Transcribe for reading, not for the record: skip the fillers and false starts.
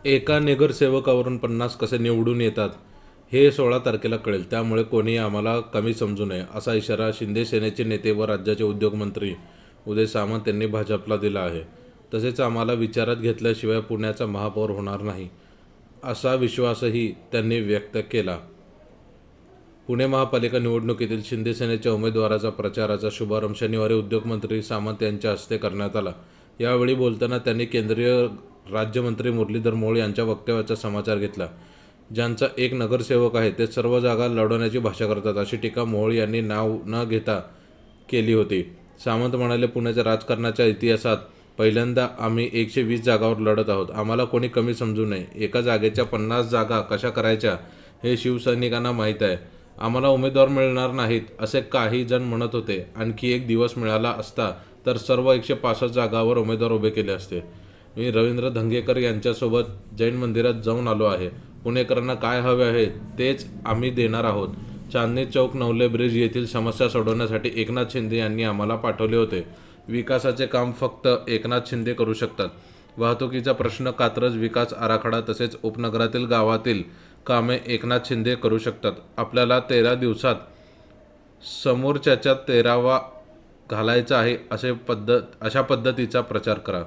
एका नगरसेवकावरून 50 कसे निवडून येतात हे 16 तारखेला कळेल. त्यामुळे कोणीही आम्हाला कमी समजू नये, असा इशारा शिंदे सेनेचे नेते व राज्याचे उद्योगमंत्री उदय सामंत यांनी भाजपला दिला आहे. तसेच आम्हाला विचारात घेतल्याशिवाय पुण्याचा महापौर होणार नाही, असा विश्वासही त्यांनी व्यक्त केला. पुणे महापालिका निवडणुकीतील शिंदे सेनेच्या उमेदवाराचा प्रचाराचा शुभारंभ शनिवारी उद्योगमंत्री सामंत यांच्या हस्ते करण्यात आला. यावेळी बोलताना त्यांनी केंद्रीय राज्यमंत्री मुरलीधर मोहोळ यांच्या वक्तव्याचा समाचार घेतला. ज्यांचा एक नगरसेवक आहे ते सर्व जागा लढवण्याची भाषा करतात, अशी टीका मोहोळ यांनी नाव न घेता केली होती. सामंत म्हणाले, पुण्याच्या राजकारणाच्या इतिहासात पहिल्यांदा आम्ही 120 जागांवर लढत आहोत. आम्हाला कोणी कमी समजू नये. एका जागेच्या 50 जागा कशा करायच्या हे शिवसैनिकांना माहीत आहे. आम्हाला उमेदवार मिळणार नाहीत असे काही जण म्हणत होते. आणखी एक दिवस मिळाला असता तर सर्व 165 जागांवर उमेदवार उभे केले असते. मी रवींद्र धंगेकर यांच्यासोबत जैन मंदिरात जाऊन आलो आहे. पुणेकरांना काय हवे आहे तेच आम्ही देणार आहोत. चांदणी चौक नवले ब्रिज येथील समस्या सोडवण्यासाठी एकनाथ शिंदे यांनी आम्हाला पाठवले होते. विकासाचे काम फक्त एकनाथ शिंदे करू शकतात. वाहतुकीचा प्रश्न, कात्रज विकास आराखडा तसेच उपनगरातील गावातील कामे एकनाथ शिंदे करू शकतात. आपल्याला 13 दिवसात समोरच्याचा 13वा घालायचा आहे अशा पद्धतीचा प्रचार करा.